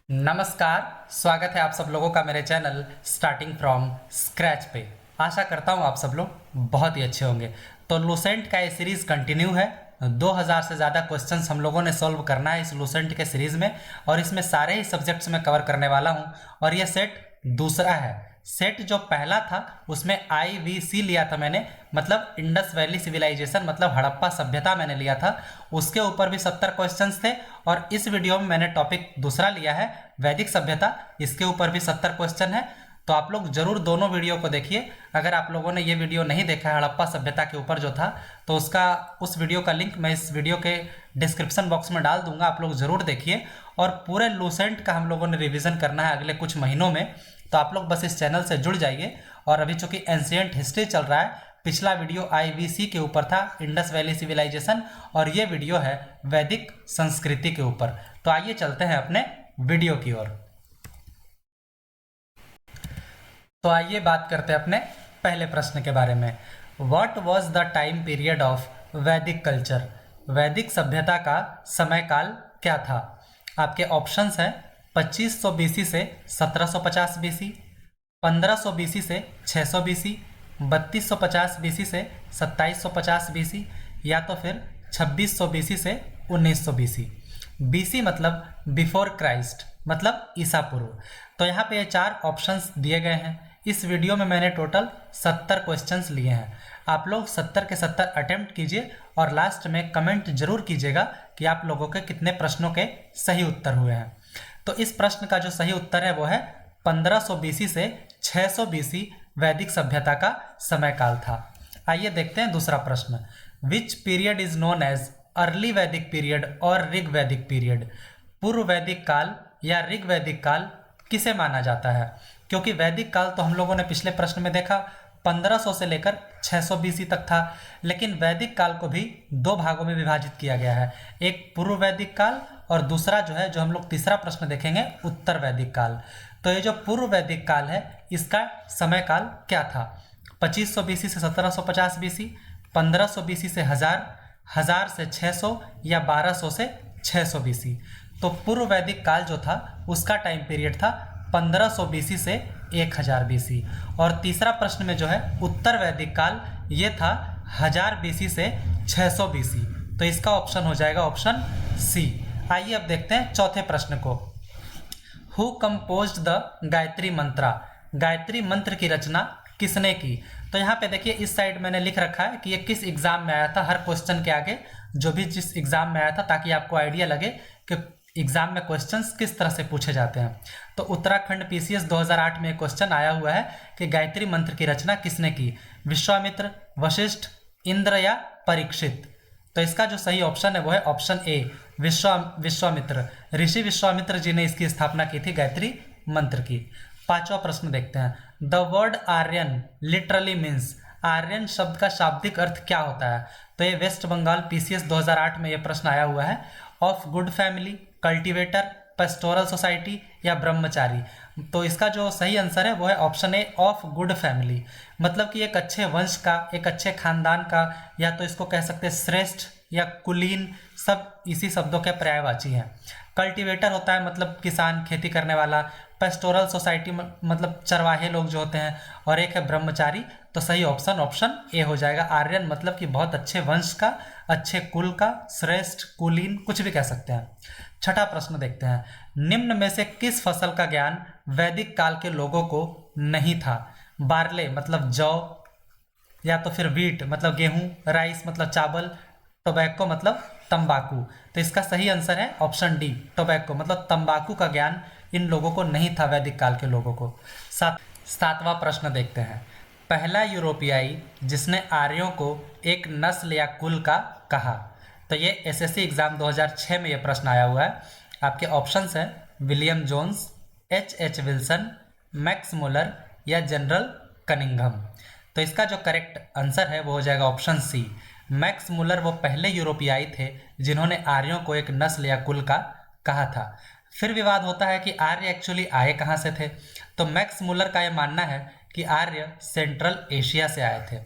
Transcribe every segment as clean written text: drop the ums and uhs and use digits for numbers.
नमस्कार। स्वागत है आप सब लोगों का मेरे चैनल स्टार्टिंग फ्रॉम स्क्रैच पे। आशा करता हूँ आप सब लोग बहुत ही अच्छे होंगे। तो लूसेंट का ये सीरीज़ कंटिन्यू है। 2000 से ज़्यादा क्वेश्चंस हम लोगों ने सॉल्व करना है इस लूसेंट के सीरीज़ में, और इसमें सारे ही सब्जेक्ट्स में कवर करने वाला हूँ। और ये सेट दूसरा है। सेट जो पहला था उसमें IVC लिया था मैंने, मतलब इंडस वैली सिविलाइजेशन, मतलब हड़प्पा सभ्यता मैंने लिया था। उसके ऊपर भी 70 क्वेश्चंस थे। और इस वीडियो में मैंने टॉपिक दूसरा लिया है, वैदिक सभ्यता। इसके ऊपर भी 70 क्वेश्चन है। तो आप लोग जरूर दोनों वीडियो को देखिए। अगर आप लोगों ने ये वीडियो नहीं देखा है हड़प्पा सभ्यता के ऊपर जो था, तो उस वीडियो का लिंक मैं इस वीडियो के डिस्क्रिप्शन बॉक्स में डाल दूंगा। आप लोग जरूर देखिए। और पूरे लूसेंट का हम लोगों ने रिवीजन करना है अगले कुछ महीनों में। तो आप लोग बस इस चैनल से जुड़ जाइए। और अभी चूंकि एंशिएंट हिस्ट्री चल रहा है, पिछला वीडियो IVC के ऊपर था, इंडस वैली सिविलाइजेशन, और ये वीडियो है वैदिक संस्कृति के ऊपर। तो आइए चलते हैं अपने वीडियो की ओर। तो आइए बात करते हैं अपने पहले प्रश्न के बारे में। What was the time period of वैदिक कल्चर? वैदिक सभ्यता का समय काल क्या था? आपके ऑप्शंस हैं 2500 BC से 1750 BC, 1500 BC से 600 BC, 3250 BC से 2750 BC, या तो फिर 2600 BC से 1900 BC। BC मतलब बिफोर क्राइस्ट, मतलब ईसा पूर्व। तो यहाँ पे ये चार ऑप्शंस दिए गए हैं। इस वीडियो में मैंने टोटल 70 क्वेश्चंस लिए हैं। आप लोग 70 के 70 अटेम्प्ट कीजिए और लास्ट में कमेंट जरूर कीजिएगा कि आप लोगों के कितने प्रश्नों के सही उत्तर हुए हैं। तो इस प्रश्न का जो सही उत्तर है वो है 1500 BC से 600 BC वैदिक सभ्यता का समय काल था। आइए देखते हैं दूसरा प्रश्न। Which period is known as early Vedic period और ऋग वैदिक पीरियड? पूर्व वैदिक काल या ऋग वैदिक काल किसे माना जाता है? क्योंकि वैदिक काल तो हम लोगों ने पिछले प्रश्न में देखा 1500 से लेकर 600 BC तक था, लेकिन वैदिक काल को भी दो भागों में विभाजित किया गया है। एक पूर्व वैदिक काल और दूसरा जो है, जो हम लोग तीसरा प्रश्न देखेंगे, उत्तर वैदिक काल। तो ये जो पूर्व वैदिक काल है इसका समय काल क्या था? 2500 BC से 1750 BC, 1500 BC से 1000 से 600, या 1200 से 600 BC। तो पूर्व वैदिक काल जो था उसका टाइम पीरियड था 1500 BC से 1000 BC। और तीसरा प्रश्न में जो है उत्तर वैदिक काल, ये था 1000 BC से 600 BC। तो इसका ऑप्शन हो जाएगा ऑप्शन सी। आइए अब देखते हैं चौथे प्रश्न को। हु कंपोज्ड द गायत्री मंत्रा? गायत्री मंत्र की रचना किसने की? तो यहाँ पे देखिए इस साइड मैंने लिख रखा है कि ये किस एग्जाम में आया था, हर क्वेश्चन के आगे जो भी जिस एग्जाम में आया था, ताकि आपको आइडिया लगे कि एग्जाम में क्वेश्चंस किस तरह से पूछे जाते हैं। तो उत्तराखंड PCS 2008 में क्वेश्चन आया हुआ है कि गायत्री मंत्र की रचना किसने की? विश्वामित्र, वशिष्ठ, इंद्र या परीक्षित? तो इसका जो सही ऑप्शन है वो है ऑप्शन ए, विश्वामित्र। ऋषि विश्वामित्र जी ने इसकी स्थापना की थी, गायत्री मंत्र की। पांचवा प्रश्न देखते हैं। The word Aryan literally means? आर्यन शब्द का शाब्दिक अर्थ क्या होता है? तो ये वेस्ट बंगाल PCS 2008 में ये प्रश्न आया हुआ है। Of good family, cultivator, pastoral society या ब्रह्मचारी? तो इसका जो सही आंसर है वो है option A, of good family. मतलब कि एक अच्छे वंश का, एक अच्छे खानदान का, या तो इसको कह सकते हैं श्रेष्ठ या कुलीन, सब इसी शब्दों के पर्यायवाची हैं। कल्टिवेटर होता है मतलब किसान, खेती करने वाला। पेस्टोरल सोसाइटी मतलब चरवाहे लोग जो होते हैं। और एक है ब्रह्मचारी। तो सही ऑप्शन ऑप्शन ए हो जाएगा। आर्यन मतलब कि बहुत अच्छे वंश का, अच्छे कुल का, श्रेष्ठ, कुलीन, कुछ भी कह सकते हैं। छठा प्रश्न देखते हैं। निम्न में से किस फसल का ज्ञान वैदिक काल के लोगों को नहीं था? बार्ले मतलब जौ, या तो फिर वीट मतलब गेहूं, राइस मतलब चावल, टोबैको मतलब तंबाकू। तो इसका सही आंसर है ऑप्शन डी, टोबैको मतलब तंबाकू का ज्ञान इन लोगों को नहीं था, वैदिक काल के लोगों को। सातवां प्रश्न देखते हैं। पहला यूरोपियाई जिसने आर्यों को एक नस्ल या कुल का कहा? तो ये SSC एग्जाम 2006 में ये प्रश्न आया हुआ है। आपके ऑप्शंस हैं William Jones, H Wilson, Max Muller या जनरल कनिंघम। तो इसका जो करेक्ट आंसर है वो हो जाएगा ऑप्शन सी। मैक्स मुलर वो पहले यूरोपियाई थे जिन्होंने आर्यों को एक नस्ल या कुल का कहा था। फिर विवाद होता है कि आर्य एक्चुअली आए कहाँ से थे। तो मैक्स मुलर का यह मानना है कि आर्य सेंट्रल एशिया से आए थे।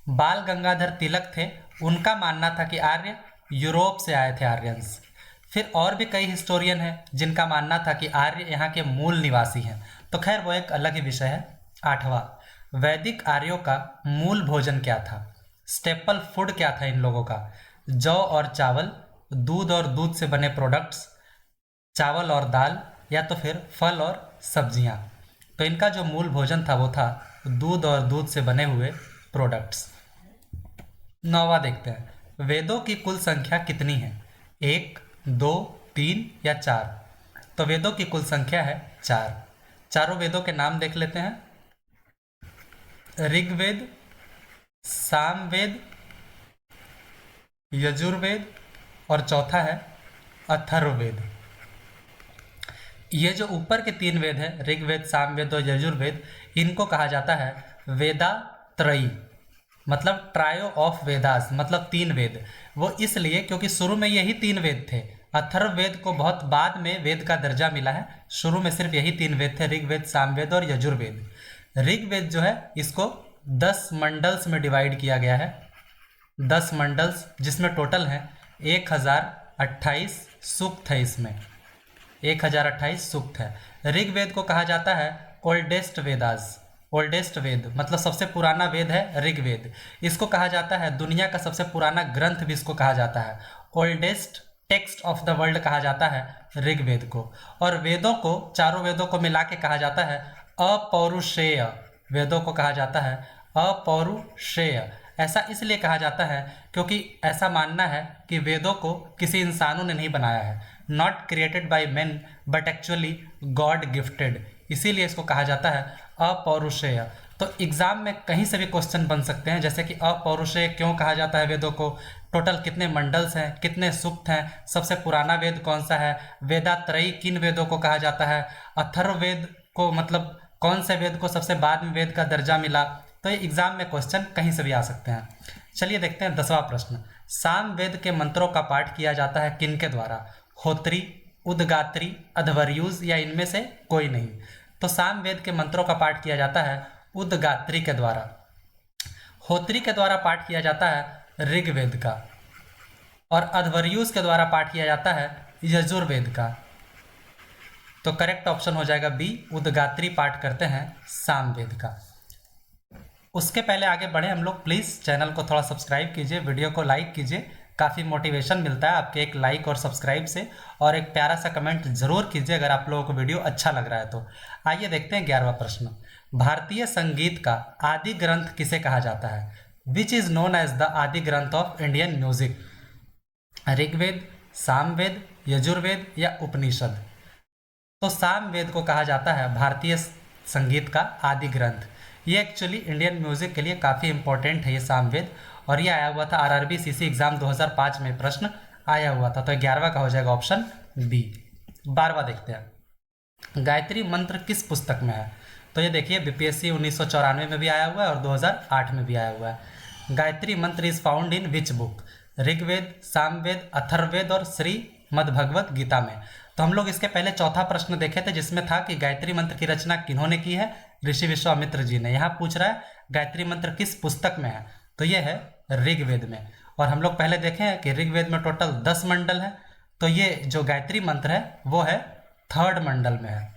बाल गंगाधर तिलक थे, उनका मानना था कि आर्य यूरोप से आए थे, आर्यंस। फिर और भी कई हिस्टोरियन हैं जिनका मानना था कि आर्य यहाँ के मूल निवासी हैं, तो खैर वो एक अलग ही विषय है। 8वां, वैदिक आर्यों का मूल भोजन क्या था? स्टेपल फूड क्या था इन लोगों का? जौ और चावल, दूध और दूध से बने प्रोडक्ट्स, चावल और दाल, या तो फिर फल और सब्जियां। तो इनका जो मूल भोजन था वो था दूध और दूध से बने हुए प्रोडक्ट्स। 9वां देखते हैं, वेदों की कुल संख्या कितनी है? 1, 2, 3 या 4? तो वेदों की कुल संख्या है 4। चारों वेदों के नाम देख लेते हैं। ऋग्वेद, सामवेद, यजुर्वेद और चौथा है अथर्ववेद। ये जो ऊपर के 3 वेद हैं, ऋग्वेद, सामवेद और यजुर्वेद, इनको कहा जाता है वेदात्रयी, मतलब ट्रायो ऑफ वेदास, मतलब 3 वेद। वो इसलिए क्योंकि शुरू में यही 3 वेद थे। अथर्ववेद को बहुत बाद में वेद का दर्जा मिला है, शुरू में सिर्फ यही 3 वेद थे, ऋग्वेद, सामवेद और यजुर्वेद। ऋग्वेद जो है इसको 10 मंडल्स में डिवाइड किया गया है, 10 मंडल्स, जिसमें टोटल है 1028 सूक्त है। इसमें 1028 सूक्त है। ऋग्वेद को कहा जाता है ओल्डेस्ट वेदास, ओल्डेस्ट वेद मतलब सबसे पुराना वेद है ऋग्वेद। इसको कहा जाता है दुनिया का सबसे पुराना ग्रंथ भी इसको कहा जाता है, oldest text of the world कहा जाता है ऋग्वेद को। और वेदों को, चारों वेदों को मिला के कहा जाता है अपौरुषेय, वेदों को कहा जाता है अपौरुषेय। ऐसा इसलिए कहा जाता है क्योंकि ऐसा मानना है कि वेदों को किसी इंसानों ने नहीं बनाया है, not created by men but actually God gifted, इसीलिए इसको कहा जाता है अपौरुषेय। तो एग्जाम में कहीं से भी क्वेश्चन बन सकते हैं, जैसे कि अपौरुषेय क्यों कहा जाता है वेदों को, टोटल कितने मंडल्स हैं, कितने सूक्त हैं, सबसे पुराना वेद कौन सा है, वेदात्रयी किन वेदों को कहा जाता है, अथर्ववेद को मतलब कौन से वेद को सबसे बाद में वेद का दर्जा मिला। तो ये एग्जाम में क्वेश्चन कहीं से भी आ सकते हैं। चलिए देखते हैं 10वां प्रश्न, साम वेद के मंत्रों का पाठ किया जाता है किन के द्वारा? होत्री, उदगात्री, अध्वर्युज या इनमें से कोई नहीं? तो साम वेद के मंत्रों का पाठ किया जाता है उदगात्री के द्वारा। होत्री के द्वारा पाठ किया जाता है ऋग्वेद का, और अध्वर्युज के द्वारा पाठ किया जाता है यजुर्वेद का। तो करेक्ट ऑप्शन हो जाएगा बी, उदगात्री पाठ करते हैं सामवेद का। उसके पहले आगे बढ़े हम लोग, प्लीज़ चैनल को थोड़ा सब्सक्राइब कीजिए, वीडियो को लाइक कीजिए, काफ़ी मोटिवेशन मिलता है आपके एक लाइक और सब्सक्राइब से, और एक प्यारा सा कमेंट जरूर कीजिए अगर आप लोगों को वीडियो अच्छा लग रहा है तो। आइए देखते हैं 11वां प्रश्न, भारतीय संगीत का आदि ग्रंथ किसे कहा जाता है? Which is known as the Adi Granth of Indian music? Rigveda, Samaveda, Yajurveda या उपनिषद? तो सामवेद को कहा जाता है भारतीय संगीत का आदि ग्रंथ। ये एक्चुअली इंडियन म्यूजिक के लिए काफ़ी इंपॉर्टेंट है ये सामवेद, और ये आया हुआ था आरआरबी सीसी एग्जाम 2005 में प्रश्न आया हुआ था। तो 11वां का हो जाएगा ऑप्शन बी। 12वां देखते हैं, गायत्री मंत्र किस पुस्तक में है? तो ये देखिए बीपीएससी 1994 में भी आया हुआ है और 2008 में भी आया हुआ है। Gayatri mantra is found in which book? Rigveda, Samaveda, Atharvaveda और श्री मद्भगवत गीता में। तो हम लोग इसके पहले चौथा प्रश्न देखे थे जिसमें था कि गायत्री मंत्र की रचना किन्होंने की है? ऋषि विश्वामित्र जी ने। यहाँ पूछ रहा है गायत्री मंत्र किस पुस्तक में है? तो ये है ऋग्वेद में। और हम लोग पहले देखे हैं कि ऋग्वेद में टोटल 10 मंडल है, तो ये जो गायत्री मंत्र है वो है 3rd मंडल में है,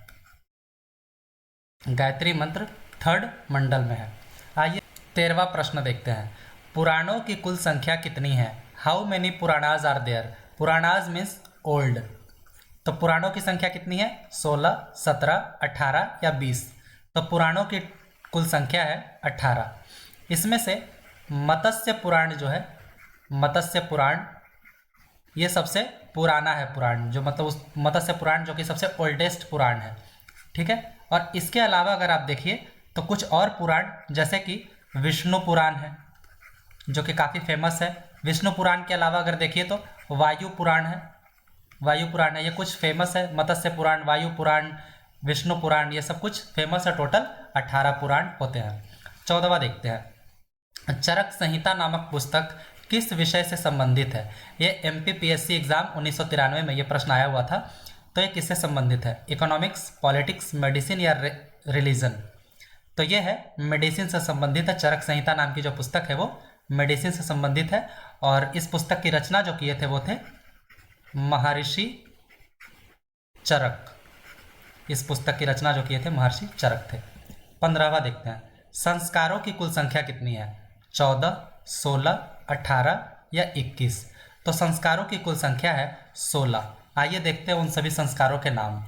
गायत्री मंत्र 3rd मंडल में है। आइए 13वां प्रश्न देखते हैं, पुराणों की कुल संख्या कितनी है? How many Puranas are there? Puranas means old. तो पुराणों की संख्या कितनी है? 16, 17, 18 या 20? तो पुराणों की कुल संख्या है 18। इसमें से मत्स्य पुराण जो है, मत्स्य पुराण ये सबसे पुराना है पुराण, जो मतलब उस मत्स्य पुराण जो कि सबसे ओल्डेस्ट पुराण है, ठीक है। और इसके अलावा अगर आप देखिए तो कुछ और पुराण जैसे कि विष्णु पुराण है जो कि काफ़ी फेमस है। विष्णु पुराण के अलावा अगर देखिए तो वायु पुराण है, वायु पुराण है, ये कुछ फेमस है। मत्स्य पुराण, वायु पुराण, विष्णु पुराण, ये सब कुछ फेमस है। टोटल 18 पुराण होते हैं। 14वां देखते हैं, चरक संहिता नामक पुस्तक किस विषय से संबंधित है? ये एमपीपीएससी एग्जाम 1993 में ये प्रश्न आया हुआ था। तो ये किससे संबंधित है? इकोनॉमिक्स, पॉलिटिक्स, मेडिसिन या रिलीजन? तो ये है मेडिसिन से संबंधित है। चरक संहिता नाम की जो पुस्तक है वो मेडिसिन से संबंधित है। और इस पुस्तक की रचना जो किए थे वो थे महर्षि चरक। इस पुस्तक की रचना जो किए थे महर्षि चरक थे। 15वां देखते हैं, संस्कारों की कुल संख्या कितनी है? 14, 16, 18 या 21? तो संस्कारों की कुल संख्या है 16। आइए देखते हैं उन सभी संस्कारों के नाम।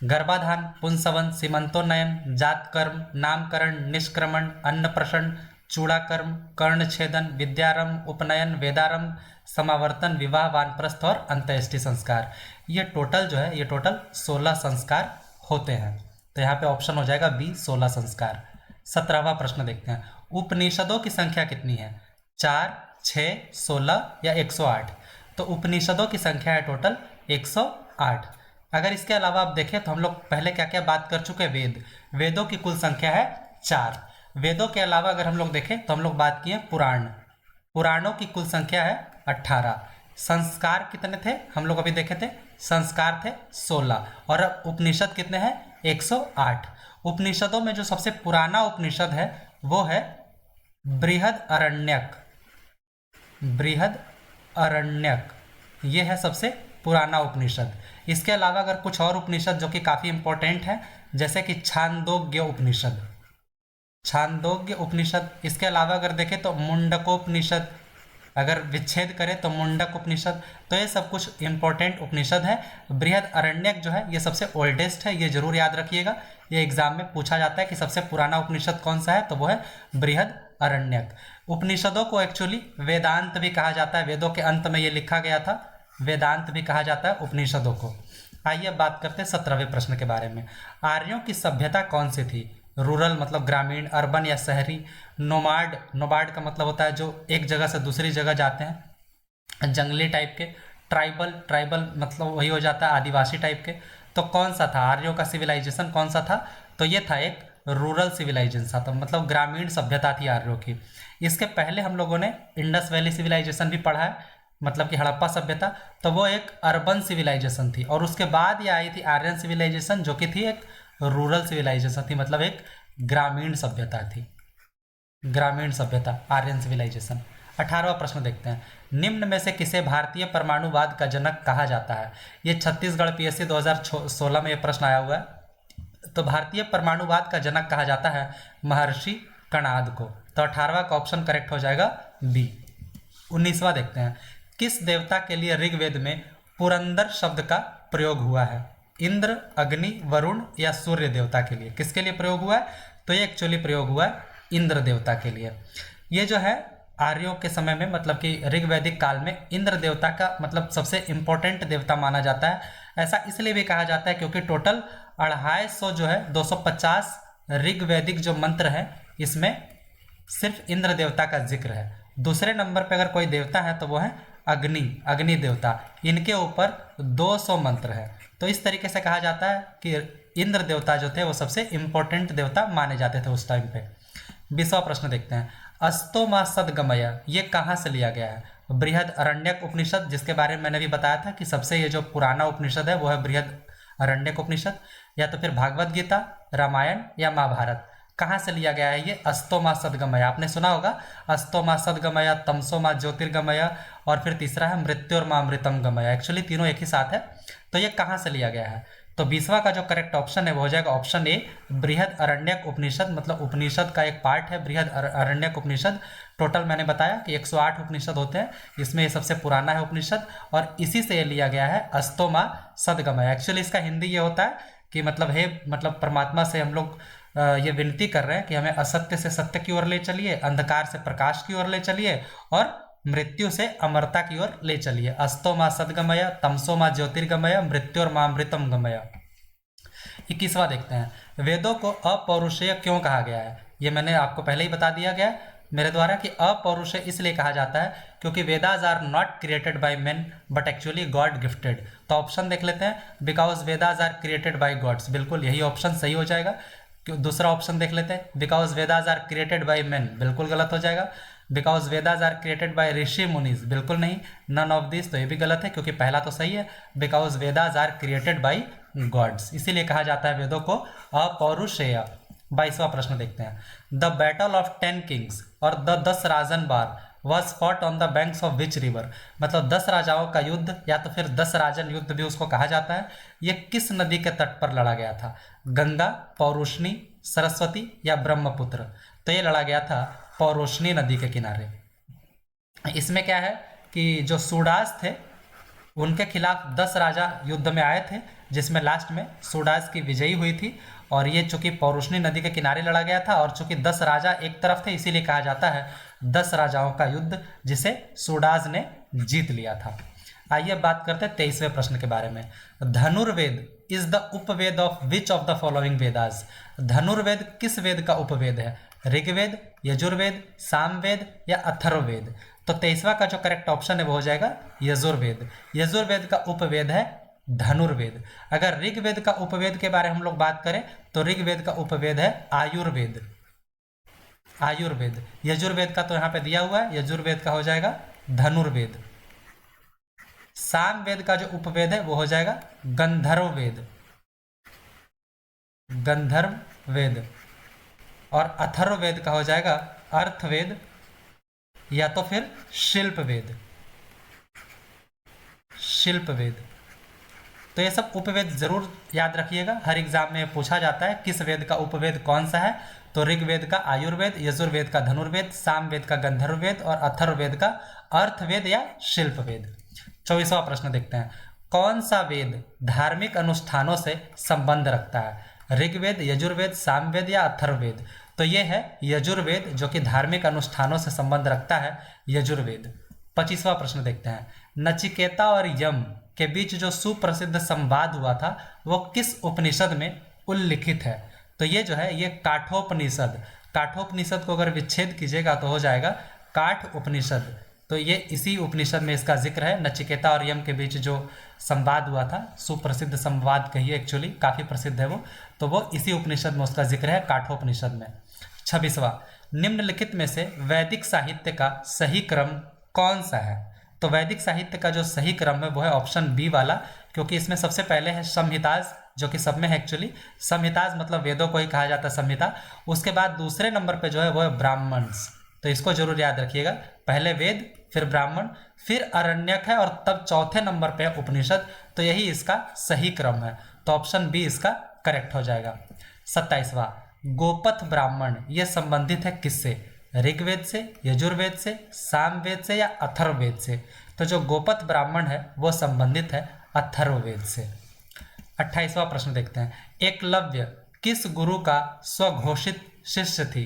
गर्भाधान, पुंसवन, सीमंतोन्नयन, जातकर्म, नामकरण, निष्क्रमण, अन्नप्राशन, चूड़ाकर्म, कर्णछेदन, विद्यारंभ, उपनयन, वेदारंभ, समावर्तन, विवाह, वानप्रस्थ और अंत्येष्टि संस्कार। ये टोटल जो है, ये टोटल 16 संस्कार होते हैं। तो यहाँ पे ऑप्शन हो जाएगा बी, 16 संस्कार। 17वां प्रश्न देखते हैं, उपनिषदों की संख्या कितनी है? 4, 6, 16 या 108? तो उपनिषदों की संख्या है टोटल 108। अगर इसके अलावा आप देखें तो हम लोग पहले क्या क्या बात कर चुके हैं, वेदों की कुल संख्या है 4। वेदों के अलावा अगर हम लोग देखें तो हम लोग बात किए पुराणों की कुल संख्या है 18। संस्कार कितने थे हम लोग अभी देखे थे? संस्कार थे 16। और उपनिषद कितने हैं? 108। उपनिषदों में जो सबसे पुराना उपनिषद है वो है बृहद अरण्यक। ये है सबसे पुराना उपनिषद। इसके अलावा अगर कुछ और उपनिषद जो कि काफ़ी इंपॉर्टेंट है, जैसे कि छांदोग्य उपनिषद। इसके अलावा अगर देखें तो मुंडकोपनिषद, अगर विच्छेद करें तो मुंडक उपनिषद। तो ये सब कुछ इंपॉर्टेंट उपनिषद है। बृहद अरण्यक जो है ये सबसे ओल्डेस्ट है, ये जरूर याद रखिएगा। ये एग्जाम में पूछा जाता है कि सबसे पुराना उपनिषद कौन सा है, तो वो है बृहद अरण्यक। उपनिषदों को एक्चुअली वेदांत भी कहा जाता है। वेदों के अंत में ये लिखा गया था, वेदांत भी कहा जाता है उपनिषदों को। आइए बात करते हैं 17वें प्रश्न के बारे में। आर्यों की सभ्यता कौन सी थी? रूरल मतलब ग्रामीण, अर्बन या शहरी, नोमाड का मतलब होता है जो एक जगह से दूसरी जगह जाते हैं, जंगली टाइप के, ट्राइबल मतलब वही हो जाता है आदिवासी टाइप के। तो कौन सा था आर्यों का सिविलाइजेशन, कौन सा था? तो ये था एक रूरल सिविलाइजेशन था, मतलब ग्रामीण सभ्यता थी आर्यों की। इसके पहले हम लोगों ने इंडस वैली सिविलाइजेशन भी पढ़ा है, मतलब कि हड़प्पा सभ्यता, तो वो एक अर्बन सिविलाइजेशन थी। और उसके बाद ये आई थी आर्यन सिविलाइजेशन, जो कि थी एक रूरल सिविलाइजेशन थी, मतलब एक ग्रामीण सभ्यता थी, ग्रामीण सभ्यता आर्यन सिविलाइजेशन। 18वां प्रश्न देखते हैं, निम्न में से किसे भारतीय परमाणुवाद का जनक कहा जाता है? ये छत्तीसगढ़ पीएससी 2016 में ये प्रश्न आया हुआ है। तो भारतीय परमाणुवाद का जनक कहा जाता है महर्षि कणाद को। तो 18वां का ऑप्शन करेक्ट हो जाएगा बी। 19वां देखते हैं, किस देवता के लिए ऋग्वेद में पुरंदर शब्द का प्रयोग हुआ है? इंद्र, अग्नि, वरुण या सूर्य देवता के लिए? किसके लिए प्रयोग हुआ है? तो ये एक्चुअली प्रयोग हुआ है इंद्र देवता के लिए। ये जो है आर्यों के समय में, मतलब कि ऋग्वैदिक काल में इंद्र देवता का मतलब सबसे इम्पोर्टेंट देवता माना जाता है। ऐसा इसलिए भी कहा जाता है क्योंकि टोटल 250 जो है 250 ऋग्वैदिक जो मंत्र है इसमें सिर्फ इंद्र देवता का जिक्र है। दूसरे नंबर पर अगर कोई देवता है तो वो है अग्नि देवता। इनके ऊपर 200 मंत्र है। तो इस तरीके से कहा जाता है कि इंद्र देवता जो थे वो सबसे इम्पोर्टेंट देवता माने जाते थे उस टाइम पे। 20वां प्रश्न देखते हैं, अस्तोमा सदगमय ये कहाँ से लिया गया है? बृहद अरण्यक उपनिषद, जिसके बारे में मैंने भी बताया था कि सबसे ये जो पुराना उपनिषद है वो है बृहद अरण्यक उपनिषद, या तो फिर भागवत गीता, रामायण या महाभारत। कहाँ से लिया गया है ये अस्तोमा सदगमय? आपने सुना होगा अस्तोमा सदगमय, तमसोमा ज्योतिर्गमय, और फिर तीसरा है मृत्योर्मामृतम गमय। एक्चुअली तीनों एक ही साथ है। तो ये कहाँ से लिया गया है? तो 20वां का जो करेक्ट ऑप्शन है वो हो जाएगा ऑप्शन ए, बृहद अरण्यक उपनिषद, मतलब उपनिषद का एक पार्ट है बृहद अरण्यक उपनिषद। टोटल मैंने बताया कि 108 उपनिषद होते हैं, इसमें ये सबसे पुराना है उपनिषद, और इसी से ये लिया गया है अस्तोमा सदगमय। एक्चुअली इसका हिंदी ये होता है कि मतलब हे, मतलब परमात्मा से हम लोग ये विनती कर रहे हैं कि हमें असत्य से सत्य की ओर ले चलिए, अंधकार से प्रकाश की ओर ले चलिए, और मृत्यु से अमरता की ओर ले चलिए। अस्तो माँ सदगमय, तमसो माँ ज्योतिर्गमय, मृत्योर्मामृतम गमय। 21वां देखते हैं, वेदों को अपौरुषेय क्यों कहा गया है? ये मैंने आपको पहले ही बता दिया गया मेरे द्वारा कि अपौरुषेय इसलिए कहा जाता है क्योंकि Vedas are not created by men but actually God gifted. तो ऑप्शन देख लेते हैं, because Vedas are created by gods, बिल्कुल यही ऑप्शन सही हो जाएगा। दूसरा ऑप्शन देख लेते हैं, because Vedas are created by men, बिल्कुल गलत हो जाएगा। Because Vedas are created by rishi munis, बिल्कुल नहीं। नन ऑफ दिस, तो ये भी गलत है क्योंकि पहला तो सही है, because Vedas are created by gods, इसीलिए कहा जाता है वेदों को अपौरुषेय। 22वां प्रश्न देखते हैं, द बैटल ऑफ 10 किंग्स और the 10 Rajan bar was fought on the banks of which river, मतलब 10 राजाओं का युद्ध या तो फिर 10 राजन युद्ध भी उसको कहा जाता है, ये किस नदी के तट पर लड़ा गया था? गंगा, पौरुष्णी, सरस्वती या ब्रह्मपुत्र? तो ये लड़ा गया था पौरुष्णी नदी के किनारे। इसमें क्या है कि जो सूडास थे उनके खिलाफ 10 राजा युद्ध में आए थे, जिसमें लास्ट में सूडास की विजयी हुई थी, और ये चूंकि पौरुष्णी नदी के किनारे लड़ा गया था और चूंकि 10 राजा एक तरफ थे, इसीलिए कहा जाता है 10 राजाओं का युद्ध, जिसे सूडास ने जीत लिया था। आइए बात करते हैं 23वें प्रश्न के बारे में। Dhanurveda is the Upaveda of which of the following Vedas? Dhanurveda किस वेद का उपवेद है? ऋग्वेद, यजुर्वेद, सामवेद या अथर्ववेद? तो 23वां का जो करेक्ट ऑप्शन है वो हो जाएगा यजुर्वेद। यजुर्वेद का उपवेद है धनुर्वेद। अगर ऋग्वेद का उपवेद के बारे में हम लोग बात करें तो ऋग्वेद का उपवेद है आयुर्वेद। आयुर्वेद। यजुर्वेद का तो यहाँ पे दिया हुआ है, यजुर्वेद का हो जाएगा धनुर्वेद। सामवेद का जो उपवेद है वो हो जाएगा गंधर्ववेद। गंधर्ववेद। और अथर्ववेद का हो जाएगा अर्थवेद या तो फिर शिल्पवेद। शिल्पवेद। तो ये सब उपवेद जरूर याद रखिएगा, हर एग्जाम में पूछा जाता है किस वेद का उपवेद कौन सा है। तो ऋग्वेद का आयुर्वेद, यजुर्वेद का धनुर्वेद, सामवेद का गंधर्ववेद और अथर्ववेद का अर्थवेद या शिल्पवेद। 24वां प्रश्न देखते हैं। कौन सा वेद धार्मिक अनुष्ठानों से संबंध रखता है? ऋग्वेद, यजुर्वेद, सामवेद या अथर्ववेद? तो ये है यजुर्वेद, जो कि धार्मिक अनुष्ठानों से संबंध रखता है, यजुर्वेद। 25वां प्रश्न देखते हैं। नचिकेता और यम के बीच जो सुप्रसिद्ध संवाद हुआ था वो किस उपनिषद में उल्लिखित है? तो ये जो है ये काठोपनिषद। काठोपनिषद को अगर विच्छेद कीजिएगा तो हो जाएगा काठ उपनिषद। तो ये इसी उपनिषद में इसका जिक्र है। नचिकेता और यम के बीच जो संवाद हुआ था, सुप्रसिद्ध संवाद कहिए, एक्चुअली काफ़ी प्रसिद्ध है वो, तो वो इसी उपनिषद में उसका जिक्र है, काठोपनिषद में। 26वां। निम्नलिखित में से वैदिक साहित्य का सही क्रम कौन सा है? तो वैदिक साहित्य का जो सही क्रम है वो है ऑप्शन बी वाला, क्योंकि इसमें सबसे पहले है संहिताज, जो कि सब में है एक्चुअली। संहिताज मतलब वेदों को ही कहा जाता है संहिता। उसके बाद दूसरे नंबर पे जो है वो है ब्राह्मण्स। तो इसको जरूर याद रखिएगा, पहले वेद, फिर ब्राह्मण, फिर अरण्यक है और तब चौथे नंबर पे है उपनिषद। तो यही इसका सही क्रम है, तो ऑप्शन बी इसका करेक्ट हो जाएगा। 27वां। गोपथ ब्राह्मण ये संबंधित है किससे? ऋग्वेद से, यजुर्वेद से, सामवेद से या अथर्ववेद से? तो जो गोपथ ब्राह्मण है वो संबंधित है अथर्ववेद से। 28वां प्रश्न देखते हैं। एकलव्य किस गुरु का स्वघोषित शिष्य थी?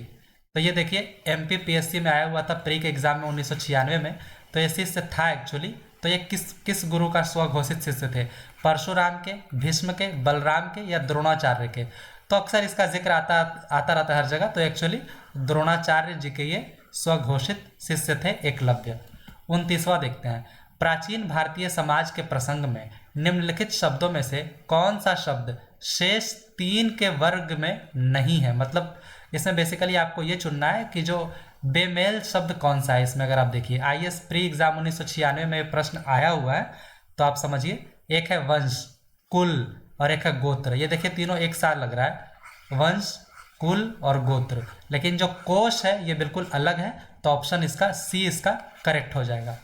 तो ये देखिए MPPSC में आया हुआ था प्री के एग्जाम में 1996 में, तो ये शिष्य था एक्चुअली। तो ये किस गुरु का स्वघोषित शिष्य थे? परशुराम के, भीष्म के, बलराम के या द्रोणाचार्य के? तो अक्सर इसका जिक्र आता रहता है हर जगह। तो एक्चुअली द्रोणाचार्य जी के ये स्वघोषित शिष्य थे एकलव्य। 29वां देखते हैं। प्राचीन भारतीय समाज के प्रसंग में निम्नलिखित शब्दों में से कौन सा शब्द शेष 3 के वर्ग में नहीं है? मतलब इसमें बेसिकली आपको ये चुनना है कि जो बेमेल शब्द कौन सा है इसमें। अगर आप देखिए IAS प्री एग्जाम 1996 में प्रश्न आया हुआ है, तो आप समझिए, एक है वंश, कुल और एक है गोत्र। ये देखिए तीनों एक साथ लग रहा है, वंश, कुल और गोत्र, लेकिन जो कोश है ये बिल्कुल अलग है। तो ऑप्शन इसका सी इसका करेक्ट हो जाएगा।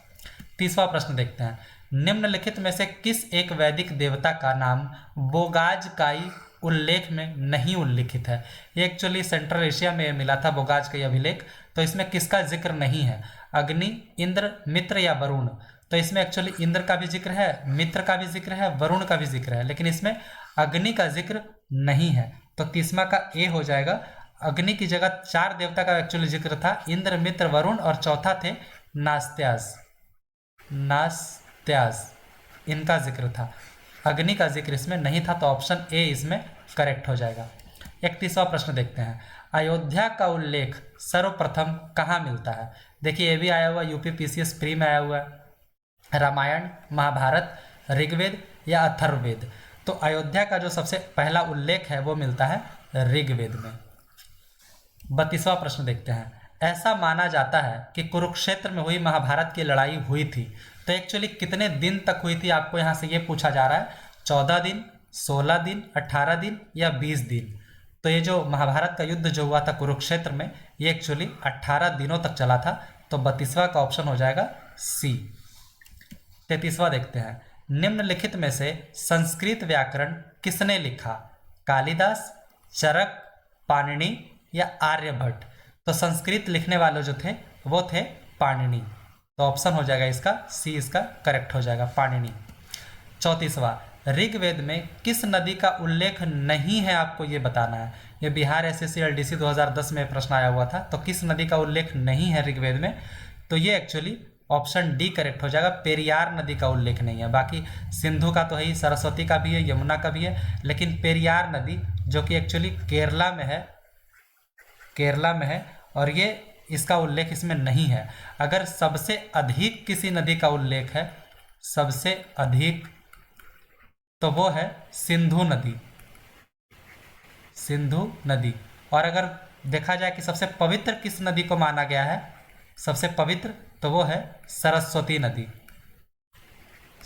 30वां प्रश्न देखते हैं। निम्नलिखित में से किस एक वैदिक देवता का नाम बोगाज काई उल्लेख में नहीं उल्लिखित है? ये एक्चुअली सेंट्रल एशिया में मिला था बोगाज का अभिलेख। तो इसमें किसका जिक्र नहीं है? अग्नि, इंद्र, मित्र या वरुण? तो इसमें एक्चुअली इंद्र का भी जिक्र है, मित्र का भी जिक्र है, वरुण का भी जिक्र है, लेकिन इसमें अग्नि का जिक्र नहीं है। तो 30वां का ए हो जाएगा। अग्नि की जगह 4 देवता का एक्चुअली जिक्र था, इंद्र, मित्र, वरुण, और चौथा थे नास्त्याज। नास्त्याज इनका जिक्र था, अग्नि का जिक्र इसमें नहीं था। तो ऑप्शन ए इसमें करेक्ट हो जाएगा। 31वां प्रश्न देखते हैं। अयोध्या का उल्लेख सर्वप्रथम कहाँ मिलता है? देखिए ये भी आया हुआ UPPCS प्री में आया हुआ है। रामायण, महाभारत, ऋग्वेद या अथर्ववेद? तो अयोध्या का जो सबसे पहला उल्लेख है वो मिलता है ऋग्वेद में। 32वां प्रश्न देखते हैं। ऐसा माना जाता है कि कुरुक्षेत्र में हुई महाभारत की लड़ाई हुई थी, तो एक्चुअली कितने दिन तक हुई थी? आपको यहाँ से ये पूछा जा रहा है, 14 दिन, 16 दिन, 18 दिन या 20 दिन? तो ये जो महाभारत का युद्ध जो हुआ था कुरुक्षेत्र में, ये एक्चुअली 18 दिनों तक चला था। तो तो 32वां का ऑप्शन हो जाएगा सी। 33वां देखते हैं, निम्नलिखित में से संस्कृत व्याकरण किसने लिखा? कालिदास, चरक, पाणिनि या आर्यभट्ट? तो संस्कृत लिखने वाले जो थे वो थे पाणिनि, तो ऑप्शन हो जाएगा इसका सी, इसका करेक्ट हो जाएगा पाणिनि। 34वां, ऋग्वेद में किस नदी का उल्लेख नहीं है, आपको ये बताना है। ये बिहार एसएससी एलडीसी 2010 में प्रश्न आया हुआ था, तो किस नदी का उल्लेख नहीं है ऋग्वेद में? तो ये एक्चुअली ऑप्शन डी करेक्ट हो जाएगा, पेरियार नदी का उल्लेख नहीं है। बाकी सिंधु का तो है ही, सरस्वती का भी है, यमुना का भी है, लेकिन पेरियार नदी जो कि एक्चुअली केरला में है, केरला में है, और ये इसका उल्लेख इसमें नहीं है। अगर सबसे अधिक किसी नदी का उल्लेख है, सबसे अधिक, तो वो है सिंधु नदी, सिंधु नदी। और अगर देखा जाए कि सबसे पवित्र किस नदी को माना गया है, सबसे पवित्र, तो वो है सरस्वती नदी।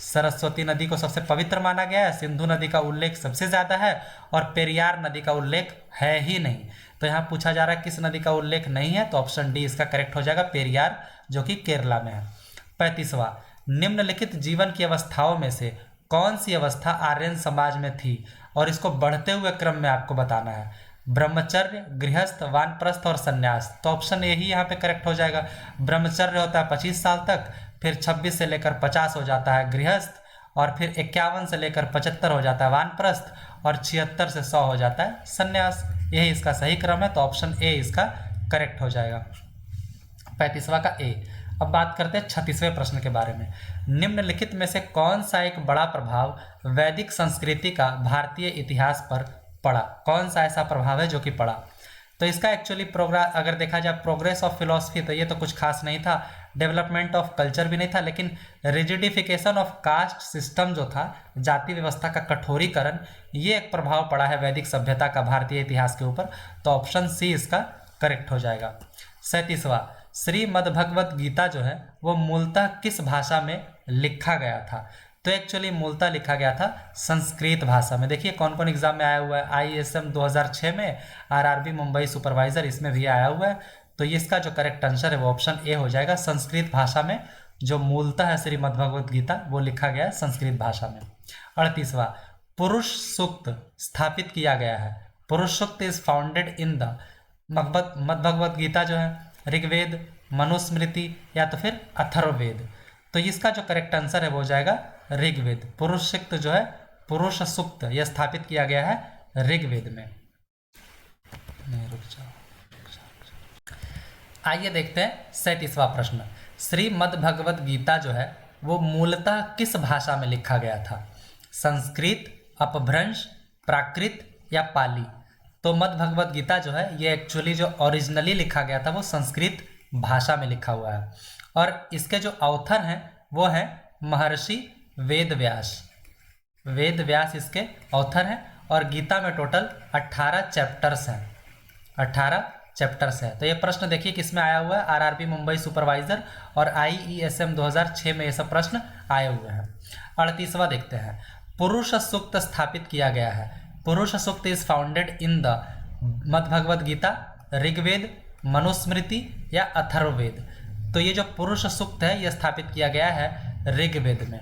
सरस्वती नदी को सबसे पवित्र माना गया है, सिंधु नदी का उल्लेख सबसे ज़्यादा है, और पेरियार नदी का उल्लेख है ही नहीं। तो यहाँ पूछा जा रहा है किस नदी का उल्लेख नहीं है, तो ऑप्शन डी इसका करेक्ट हो जाएगा, पेरियार, जो कि केरला में है। 35वां, निम्नलिखित जीवन की अवस्थाओं में से कौन सी अवस्था आर्यन समाज में थी, और इसको बढ़ते हुए क्रम में आपको बताना है। ब्रह्मचर्य, गृहस्थ, वानप्रस्थ और संन्यास? तो ऑप्शन ए ही यहाँ पे करेक्ट हो जाएगा। ब्रह्मचर्य होता है 25 साल तक, फिर 26 से लेकर 50 हो जाता है गृहस्थ, और फिर 51 से लेकर 75 हो जाता है वानप्रस्थ, और 76 से 100 हो जाता है संन्यास। यही इसका सही क्रम है, तो ऑप्शन ए इसका करेक्ट हो जाएगा, 35वां का ए। अब बात करते हैं 36वें प्रश्न के बारे में। निम्नलिखित में से कौन सा एक बड़ा प्रभाव वैदिक संस्कृति का भारतीय इतिहास पर पड़ा? कौन सा ऐसा प्रभाव है जो कि पड़ा? तो इसका एक्चुअली प्रोग्रेस, अगर देखा जाए प्रोग्रेस ऑफ फिलॉसफी, तो ये तो कुछ खास नहीं था, डेवलपमेंट ऑफ कल्चर भी नहीं था, लेकिन रिजिडिफिकेशन ऑफ कास्ट सिस्टम जो था, जाति व्यवस्था का कठोरीकरण, ये एक प्रभाव पड़ा है वैदिक सभ्यता का भारतीय इतिहास के ऊपर, तो ऑप्शन सी इसका करेक्ट हो जाएगा। 37वां, श्रीमद्भगवत गीता जो है वो मूलतः किस भाषा में लिखा गया था? तो एक्चुअली मूलतः लिखा गया था संस्कृत भाषा में। देखिए कौन कौन एग्जाम में आया हुआ है, आईएसएम 2006 में, आरआरबी मुंबई सुपरवाइजर, इसमें भी आया हुआ है। तो इसका जो करेक्ट आंसर है वो ऑप्शन ए हो जाएगा, संस्कृत भाषा में जो मूलतः है श्रीमद्भगवत गीता वो लिखा गया है संस्कृत भाषा में। 38वां, पुरुष सूक्त स्थापित किया गया है। Purusha Sukta is founded in the Madbhagwat Gita जो है, ऋग्वेद, मनुस्मृति या तो फिर अथर्ववेद? तो इसका जो करेक्ट आंसर है वो हो जाएगा ऋग्वेद। पुरुष सूक्त जो है, पुरुष सूक्त, यह स्थापित किया गया है ऋग्वेद में। रुक जाओ। आइए देखते हैं 37वां प्रश्न। श्रीमद्भगवत गीता जो है वो मूलतः किस भाषा में लिखा गया था? संस्कृत, अपभ्रंश, प्राकृत या पाली? तो मद्भगवत गीता जो है ये एक्चुअली जो ओरिजिनली लिखा गया था वो संस्कृत भाषा में लिखा हुआ है, और इसके जो ऑथर हैं वो हैं महर्षि वेद व्यास। वेद व्यास इसके ऑथर हैं, और गीता में टोटल 18 चैप्टर्स हैं, 18 चैप्टर्स है। तो ये प्रश्न देखिए किसमें आया हुआ है, आरआरबी मुंबई सुपरवाइजर और आईईएसएम 2006 में ये सब प्रश्न आए हुए हैं। 38वां देखते हैं, पुरुष सूक्त स्थापित किया गया है। Purusha Sukta is founded in the Madbhagwat Gita, Rigveda, Manusmriti या अथर्ववेद? तो ये जो पुरुष सूक्त है ये स्थापित किया गया है ऋग्वेद में।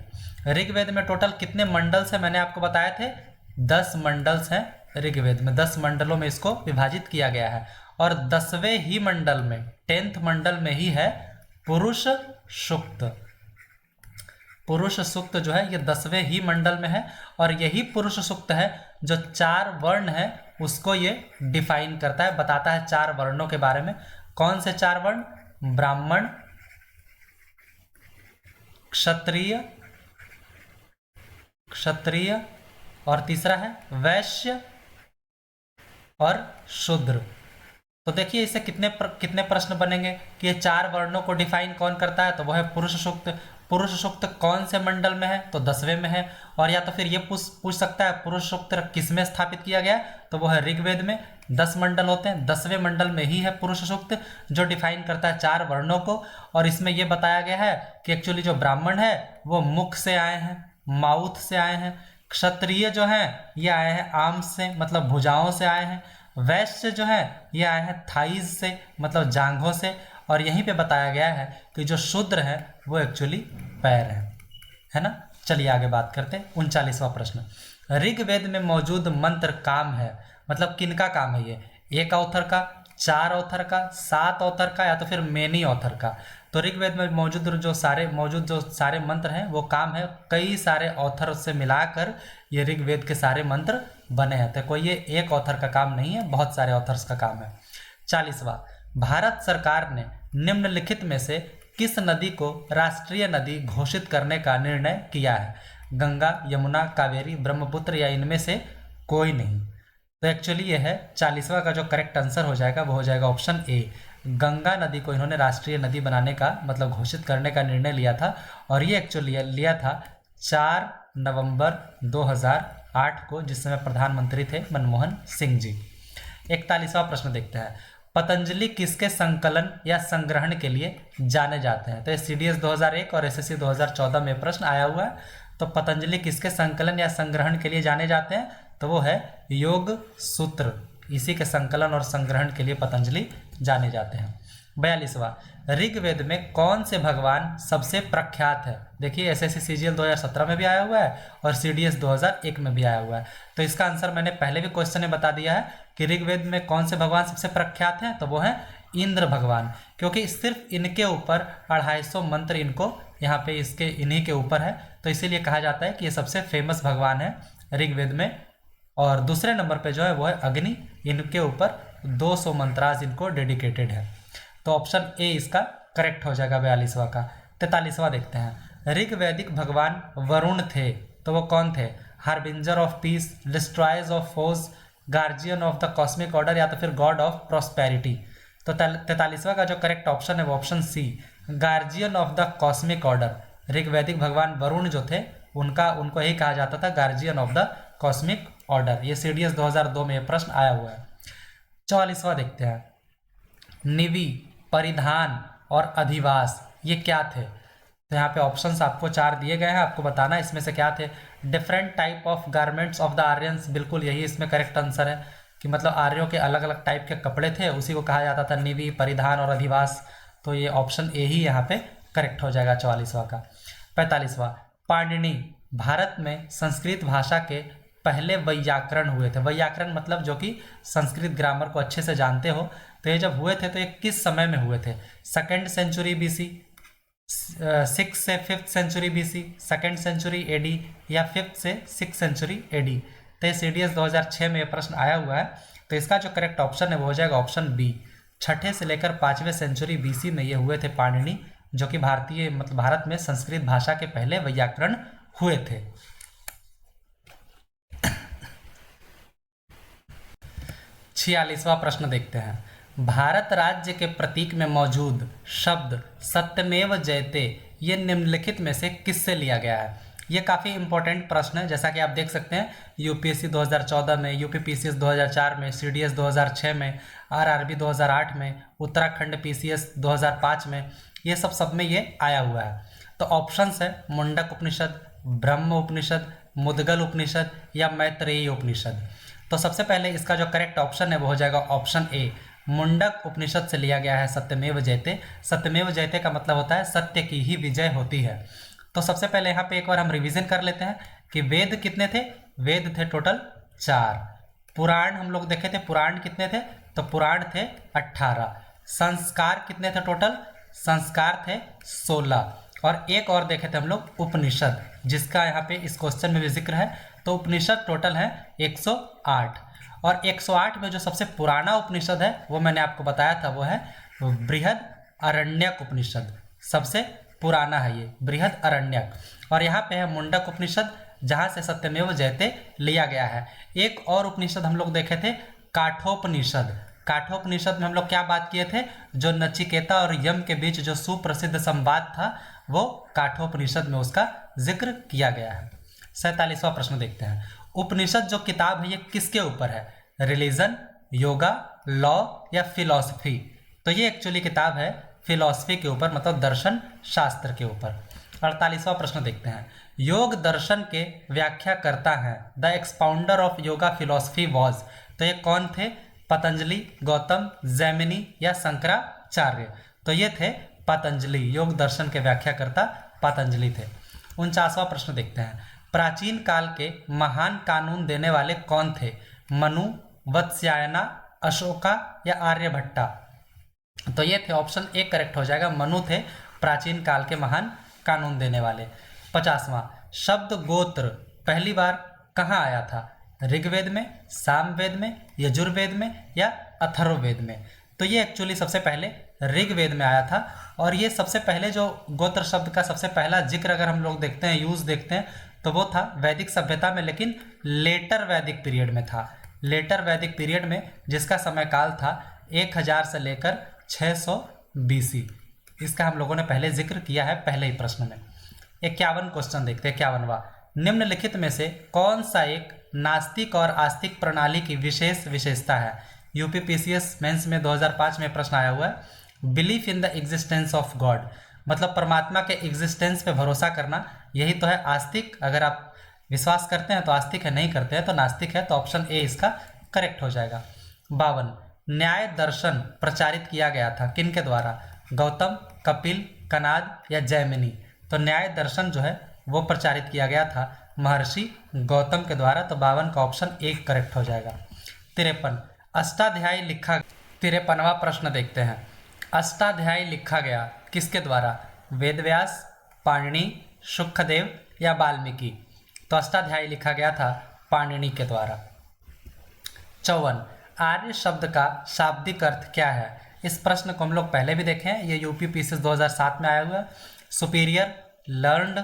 ऋग्वेद में टोटल कितने मंडल्स हैं मैंने आपको बताए थे, 10 मंडल्स हैं ऋग्वेद में, 10 मंडलों में इसको विभाजित किया गया है, और 10वें ही मंडल में, 10th मंडल में ही है पुरुष सूक्त। पुरुष सूक्त जो है ये 10वें ही मंडल में है, और यही पुरुष सूक्त है जो 4 वर्ण है उसको ये डिफाइन करता है, बताता है 4 वर्णों के बारे में। कौन से 4 वर्ण? ब्राह्मण, क्षत्रिय, और तीसरा है वैश्य और शूद्र। तो देखिए इससे कितने प्रश्न बनेंगे कि ये 4 वर्णों को डिफाइन कौन करता है, तो वह है पुरुष सूक्त। पुरुष सूक्त कौन से मंडल में है, तो 10वें में है। और या तो फिर ये पूछ सकता है पुरुष सूक्त किस में स्थापित किया गया, तो वह है ऋग्वेद में। 10 मंडल होते हैं, 10वें मंडल में ही है पुरुष सूक्त जो डिफाइन करता है 4 वर्णों को। और इसमें यह बताया गया है कि एक्चुअली जो ब्राह्मण है वो मुख से आए हैं, माउथ से आए हैं। क्षत्रिय जो हैं ये आए हैं आर्म से, मतलब भुजाओं से आए हैं। वैश्य जो है ये आए हैं थाइज से, मतलब जांघों से। और यहीं पे बताया गया है कि जो शूद्र है वो एक्चुअली पैर है ना। चलिए आगे बात करते हैं। 39वां प्रश्न, ऋग्वेद में मौजूद मंत्र काम है, मतलब किनका काम है ये? एक ऑथर का, चार ऑथर का, सात ऑथर का, या तो फिर मेनी ऑथर का? तो ऋग्वेद में मौजूद जो सारे मंत्र हैं वो काम है कई सारे ऑथर से मिलाकर ये ऋग्वेद के सारे मंत्र बने हैं। तो कोई ये एक ऑथर का काम नहीं है, बहुत सारे ऑथर्स का काम है। 40वां, भारत सरकार ने निम्नलिखित में से किस नदी को राष्ट्रीय नदी घोषित करने का निर्णय किया है? गंगा, यमुना, कावेरी, ब्रह्मपुत्र या इनमें से कोई नहीं? तो एक्चुअली ये है 40वां का जो करेक्ट आंसर हो जाएगा वो हो जाएगा ऑप्शन ए। गंगा नदी को इन्होंने राष्ट्रीय नदी बनाने का मतलब घोषित करने का निर्णय लिया था, और ये एक्चुअली लिया था 4 नवंबर 2008 को, जिस समय प्रधानमंत्री थे मनमोहन सिंह जी। 41वां प्रश्न देखते हैं, पतंजलि किसके संकलन या संग्रहण के लिए जाने जाते हैं? तो ये CDS 2001 और SSC 2014 में प्रश्न आया हुआ है। तो पतंजलि किसके संकलन या संग्रहण के लिए जाने जाते हैं? तो वो है योग सूत्र, इसी के संकलन और संग्रहण के लिए पतंजलि जाने जाते हैं। 42वां, ऋग्वेद में कौन से भगवान सबसे प्रख्यात है? देखिए SSC CGL 2017 में भी आया हुआ है और CDS 2001 में भी आया हुआ है। तो इसका आंसर मैंने पहले भी क्वेश्चन में बता दिया है कि ऋग्वेद में कौन से भगवान सबसे प्रख्यात हैं, तो वो है इंद्र भगवान, क्योंकि सिर्फ इनके ऊपर 250 मंत्र इनको यहाँ पे इन्हीं के ऊपर है, तो इसीलिए कहा जाता है कि ये सबसे फेमस भगवान है ऋग्वेद में। और दूसरे नंबर पे जो है वो है अग्नि, इनके ऊपर 200 मंत्रास इनको डेडिकेटेड है। तो ऑप्शन ए इसका करेक्ट हो जाएगा 42वां का। 43वां देखते हैं, ऋग्वैदिक भगवान वरुण थे, तो वो कौन थे? Harbinger of peace, destroyers of force, guardian of the cosmic order, या तो फिर गॉड ऑफ प्रॉस्पेरिटी? तो 43वां का जो करेक्ट ऑप्शन है वो option C, guardian of the cosmic order. ऋग्वैदिक भगवान वरुण जो थे उनको यही कहा जाता था guardian of the cosmic order. ये CDS 2002 में ये प्रश्न आया हुआ है। 44वां देखते हैं, निवि, परिधान और अधिवास ये क्या थे? तो यहाँ पे ऑप्शंस आपको 4 दिए गए हैं, आपको बताना इसमें से क्या थे। Different type of garments of the Aryans, बिल्कुल यही इसमें करेक्ट आंसर है कि मतलब आर्यों के अलग अलग टाइप के कपड़े थे, उसी को कहा जाता था निवि, परिधान और अधिवास। तो ये ऑप्शन ए ही यहाँ पे करेक्ट हो जाएगा 44वां का। 45वां, पाणिनि भारत में संस्कृत भाषा के पहले वैयाकरण हुए थे। वैयाकरण मतलब जो कि संस्कृत ग्रामर को अच्छे से जानते हो, तो ये जब हुए थे तो ये किस समय में हुए थे? 2nd सेंचुरी BC, 6th से 5th century BC, 2nd century AD, या 5th से 6th सेंचुरी AD? तो ये CDS 2006 में ये प्रश्न आया हुआ है, तो इसका जो करेक्ट ऑप्शन है वो हो जाएगा ऑप्शन बी। 6ठे से लेकर 5वें सेंचुरी BC में ये हुए थे पाणिनि, जो कि भारत में संस्कृत भाषा के पहले वैयाकरण हुए थे। 46वां प्रश्न देखते हैं, भारत राज्य के प्रतीक में मौजूद शब्द सत्यमेव जयते ये निम्नलिखित में से किससे लिया गया है? ये काफ़ी इंपॉर्टेंट प्रश्न है, जैसा कि आप देख सकते हैं UPSC 2014 में, UPPCS 2004 में, CDS 2006 में, RRB 2008 में, उत्तराखंड PCS 2005 में, ये सब में ये आया हुआ है। तो ऑप्शंस है मुंडक उपनिषद, ब्रह्म उपनिषद, मुद्गल उपनिषद या मैत्रेयी उपनिषद। तो सबसे पहले इसका जो करेक्ट ऑप्शन है वो हो जाएगा ऑप्शन ए, मुंडक उपनिषद से लिया गया है सत्यमेव जयते। सत्यमेव जयते का मतलब होता है सत्य की ही विजय होती है। तो सबसे पहले यहाँ पे एक बार हम रिवीजन कर लेते हैं कि वेद कितने थे? वेद थे टोटल 4। पुराण हम लोग देखे थे, पुराण कितने थे? तो पुराण थे 18। संस्कार कितने थे टोटल? संस्कार थे 16। और एक और देखे थे हम लोग उपनिषद, जिसका यहाँ पे इस क्वेश्चन में भी जिक्र है। तो उपनिषद टोटल है 108। और 108 में जो सबसे पुराना उपनिषद है वो मैंने आपको बताया था, वो है बृहद अरण्यक उपनिषद। सबसे पुराना है ये बृहद अरण्यक। और यहाँ पे है मुंडक उपनिषद, जहाँ से सत्यमेव जयते लिया गया है। एक और उपनिषद हम लोग देखे थे काठोपनिषद। काठोपनिषद में हम लोग क्या बात किए थे? जो नचिकेता और यम के बीच जो सुप्रसिद्ध संवाद था वो काठोपनिषद में उसका जिक्र किया गया है। 47वां प्रश्न देखते हैं, उपनिषद जो किताब है ये किसके ऊपर है? रिलीजन, योगा, लॉ या फिलॉसफी? तो ये एक्चुअली किताब है फिलॉसफी के ऊपर, मतलब दर्शन शास्त्र के ऊपर। 48वां प्रश्न देखते हैं, योग दर्शन के व्याख्या करता है the expounder of yoga philosophy was? तो ये कौन थे? पतंजलि, गौतम, जैमिनी या शंकराचार्य? तो ये थे पतंजलि, योग दर्शन के व्याख्याकर्ता पतंजलि थे। 49वां प्रश्न देखते हैं, प्राचीन काल के महान कानून देने वाले कौन थे? मनु, वत्स्यायना, अशोका या आर्यभट्टा? तो ये थे, ऑप्शन ए करेक्ट हो जाएगा, मनु थे प्राचीन काल के महान कानून देने वाले। 50वां, शब्द गोत्र पहली बार कहाँ आया था? ऋग्वेद में, सामवेद में, यजुर्वेद में या अथर्ववेद में? तो ये एक्चुअली सबसे पहले ऋग्वेद में आया था, और ये सबसे पहले जो गोत्र शब्द का सबसे पहला जिक्र अगर हम लोग देखते हैं, यूज देखते हैं, तो वो था वैदिक सभ्यता में, लेकिन लेटर वैदिक पीरियड में था। लेटर वैदिक पीरियड में, जिसका समय काल था 1000 से लेकर 600 BC। इसका हम लोगों ने पहले जिक्र किया है पहले ही प्रश्न में। 51 क्वेश्चन देखते हैं, 51वां, निम्नलिखित में से कौन सा एक नास्तिक और आस्तिक प्रणाली की विशेष विशेषता है? यूपीपीसीएस मेंस में 2005 में प्रश्न आया हुआ है। Belief in the existence of God, मतलब परमात्मा के एग्जिस्टेंस पे भरोसा करना, यही तो है आस्तिक। अगर आप विश्वास करते हैं तो आस्तिक है, नहीं करते हैं तो नास्तिक है, तो ऑप्शन ए इसका करेक्ट हो जाएगा। 52, न्याय दर्शन प्रचारित किया गया था किनके द्वारा? गौतम, कपिल, कनाद या जैमिनी? तो न्याय दर्शन जो है वो प्रचारित किया गया था महर्षि गौतम के द्वारा, तो 52 का ऑप्शन ए करेक्ट हो जाएगा। 53, अष्टाध्यायी लिखा, 53वां प्रश्न देखते हैं, अष्टाध्यायी लिखा गया किसके द्वारा? वेदव्यास, पाणिनि, शुकदेव या वाल्मीकि? तो अष्टाध्यायी लिखा गया था पाणिनि के द्वारा। 54, आर्य शब्द का शाब्दिक अर्थ क्या है? इस प्रश्न को हम लोग पहले भी देखे हैं, ये यूपीपीसीएस 2007 में आया हुआ है। सुपीरियर, लर्नड,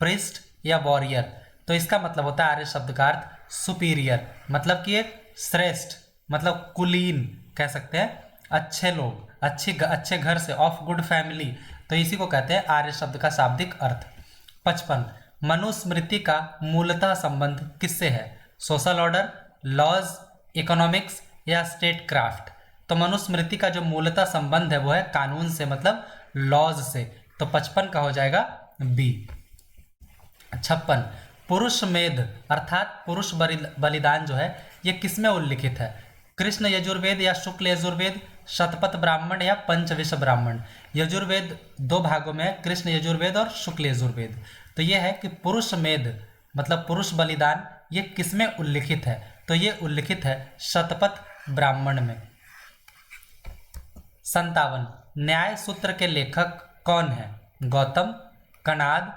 प्रिस्ट या वॉरियर? तो इसका मतलब होता है आर्य शब्द का अर्थ सुपीरियर, मतलब कि एक श्रेष्ठ, मतलब कुलीन कह सकते हैं, अच्छे लोग, अच्छे घर से, ऑफ गुड फैमिली, तो इसी को कहते हैं आर्य शब्द का शाब्दिक अर्थ। 55, मनुस्मृति का मूलतः संबंध किससे है? सोशल ऑर्डर, लॉज, इकोनॉमिक्स या स्टेट क्राफ्ट? तो मनुस्मृति का जो मूलतः संबंध है वो है कानून से, मतलब लॉज से, तो 55 का हो जाएगा बी। 56, पुरुष मेध अर्थात पुरुष बलिदान जो है ये किसमें उल्लिखित है? कृष्ण यजुर्वेद या शुक्ल यजुर्वेद, शतपथ ब्राह्मण या पंचविश ब्राह्मण? यजुर्वेद दो भागों में है, कृष्ण यजुर्वेद और शुक्ल यजुर्वेद। तो ये है कि पुरुष मेध मतलब पुरुष बलिदान ये किसमें उल्लिखित है? तो ये उल्लिखित है शतपथ ब्राह्मण में। 57, न्याय सूत्र के लेखक कौन है? गौतम, कणाद,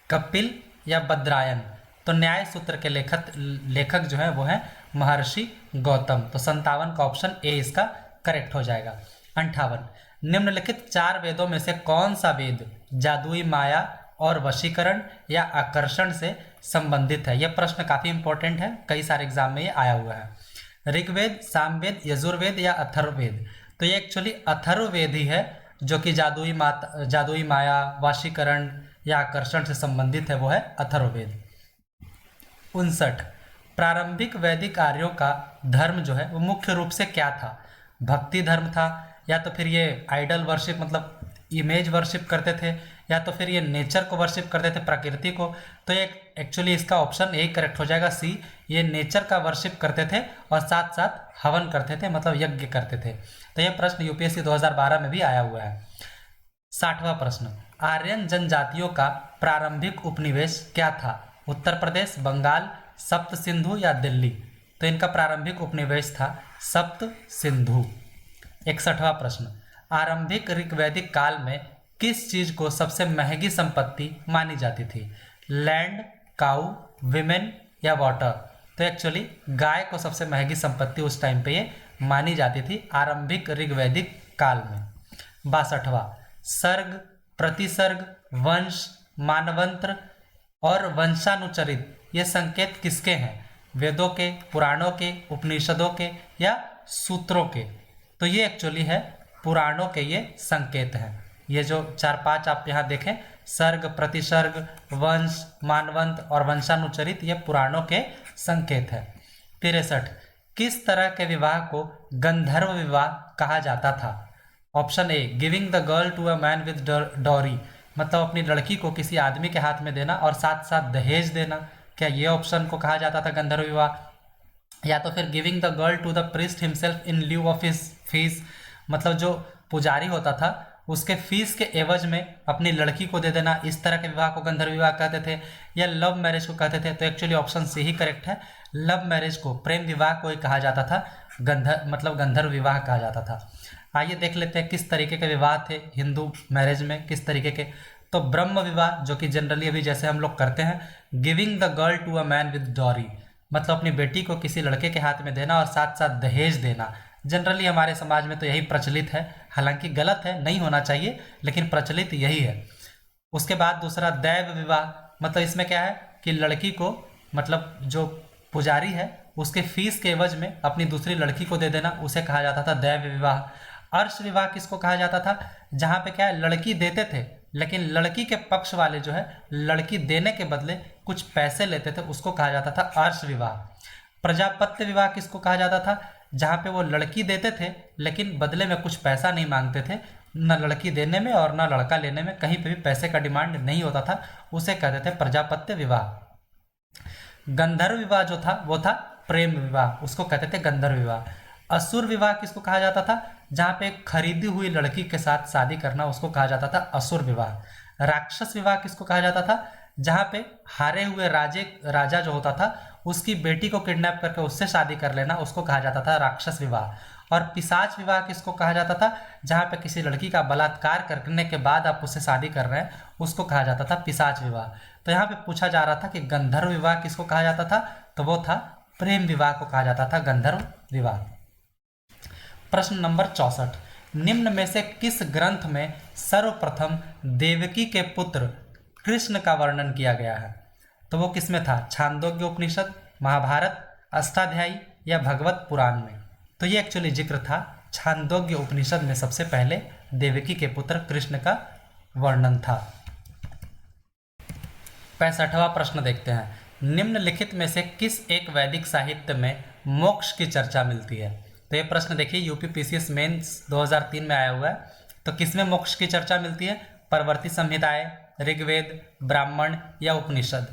कपिल या बद्रायन? तो न्याय सूत्र के लेखक जो है वो है महर्षि गौतम, तो 57 का ऑप्शन ए इसका करेक्ट हो जाएगा। 58, निम्नलिखित 4 वेदों में से कौन सा वेद जादुई माया और वशीकरण या आकर्षण से संबंधित है? यह प्रश्न काफी इंपॉर्टेंट है, कई सारे एग्जाम में ये आया हुआ है। ऋग्वेद, सामवेद, यजुर्वेद या अथर्ववेद? तो ये एक्चुअली अथर्ववेद ही है जो कि जादुई माया, वशीकरण या आकर्षण से संबंधित है, वो है अथर्ववेद। 59, प्रारंभिक वैदिक आर्यों का धर्म जो है वो मुख्य रूप से क्या था? भक्ति धर्म था, या तो फिर ये आइडल वर्शिप मतलब इमेज वर्शिप करते थे, या तो फिर ये नेचर को वर्शिप करते थे, प्रकृति को? तो ये एक्चुअली इसका ऑप्शन ए करेक्ट हो जाएगा, सी। ये नेचर का वर्शिप करते थे और साथ साथ हवन करते थे, मतलब यज्ञ करते थे। तो यह प्रश्न यूपीएससी 2012 में भी आया हुआ है। 60वां प्रश्न, आर्यन जनजातियों का प्रारंभिक उपनिवेश क्या था? उत्तर प्रदेश, बंगाल, सप्त सिंधु या दिल्ली? तो इनका प्रारंभिक उपनिवेश था सप्त सिंधु। 61वां प्रश्न, आरंभिक ऋग्वैदिक काल में किस चीज को सबसे महंगी संपत्ति मानी जाती थी? लैंड, काऊ, विमेन या वाटर? तो एक्चुअली गाय को सबसे महंगी संपत्ति उस टाइम पे ये मानी जाती थी आरंभिक ऋग्वैदिक काल में। 62वां, सर्ग, प्रतिसर्ग, वंश, मानवंत्र और वंशानुचरित ये संकेत किसके हैं? वेदों के, पुराणों के, उपनिषदों के या सूत्रों के? तो ये एक्चुअली है पुराणों के ये संकेत हैं। ये जो 4-5 आप यहाँ देखें, सर्ग, प्रतिसर्ग, वंश, मानवंत और वंशानुचरित, ये पुराणों के संकेत है। 63, किस तरह के विवाह को गंधर्व विवाह कहा जाता था? Option A, giving the girl to a man with dowry, मतलब अपनी लड़की को किसी आदमी के हाथ में देना और साथ साथ दहेज देना, क्या ये ऑप्शन को कहा जाता था गंधर्व विवाह? या तो फिर giving the girl to the priest himself in lieu of his fees, मतलब जो पुजारी होता था उसके फीस के एवज में अपनी लड़की को दे देना, इस तरह के विवाह को गंधर्व विवाह कहते थे, या लव मैरिज को कहते थे। तो एक्चुअली ऑप्शन सी ही करेक्ट है, लव मैरिज को, प्रेम विवाह को ही कहा जाता था, गंधर्व विवाह कहा जाता था। आइए देख लेते हैं किस तरीके के विवाह थे हिंदू मैरिज में, किस तरीके के। तो ब्रह्म विवाह, जो कि जनरली अभी जैसे हम लोग करते हैं, giving the girl to a man with dowry, मतलब अपनी बेटी को किसी लड़के के हाथ में देना और साथ साथ दहेज देना। जनरली हमारे समाज में तो यही प्रचलित है, हालांकि गलत है, नहीं होना चाहिए, लेकिन प्रचलित यही है। उसके बाद दूसरा दैव विवाह, मतलब इसमें क्या है कि लड़की को, मतलब जो पुजारी है उसके फीस के एवज में अपनी दूसरी लड़की को दे देना, उसे कहा जाता था दैव विवाह। अर्श विवाह किसको कहा जाता था, जहाँ पे क्या है लड़की देते थे लेकिन लड़की के पक्ष वाले जो है लड़की देने के बदले कुछ पैसे लेते थे, उसको कहा जाता था अर्श विवाह। प्रजापत्य विवाह किसको कहा जाता था, जहाँ पे वो लड़की देते थे लेकिन बदले में कुछ पैसा नहीं मांगते थे, न लड़की देने में और न लड़का लेने में कहीं पे भी पैसे का डिमांड नहीं होता था, उसे कहते थे प्रजापत्य विवाह। गंधर्व विवाह जो था वो था प्रेम विवाह, उसको कहते थे गंधर्व विवाह। असुर विवाह किसको कहा जाता था, जहाँ पे खरीदी हुई लड़की के साथ शादी करना, उसको कहा जाता था असुर विवाह। राक्षस विवाह किसको कहा जाता था, जहाँ पे हारे हुए राजा जो होता था उसकी बेटी को किडनैप करके उससे शादी कर लेना, उसको कहा जाता था राक्षस विवाह। और पिशाच विवाह किसको कहा जाता था, जहाँ पे किसी लड़की का बलात्कार करने के बाद आप उससे शादी कर रहे हैं, उसको कहा जाता था पिशाच विवाह। तो यहाँ पे पूछा जा रहा था कि गंधर्व विवाह किसको कहा जाता था, तो वो था प्रेम विवाह को कहा जाता था गंधर्व विवाह। प्रश्न नंबर 64, निम्न में से किस ग्रंथ में सर्वप्रथम देवकी के पुत्र कृष्ण का वर्णन किया गया है, तो वो किसमें था, छांदोग्य उपनिषद, महाभारत, अष्टाध्यायी या भगवत पुराण में। तो ये एक्चुअली जिक्र था छांदोग्य उपनिषद में, सबसे पहले देवकी के पुत्र कृष्ण का वर्णन था। 65वां प्रश्न देखते हैं, निम्नलिखित में से किस एक वैदिक साहित्य में मोक्ष की चर्चा मिलती है। तो ये प्रश्न देखिए यूपी पीसीएस मेंस 2003 में आया हुआ है। तो किसमें मोक्ष की चर्चा मिलती है, परवर्ती संहिताएं, ऋग्वेद, ब्राह्मण या उपनिषद।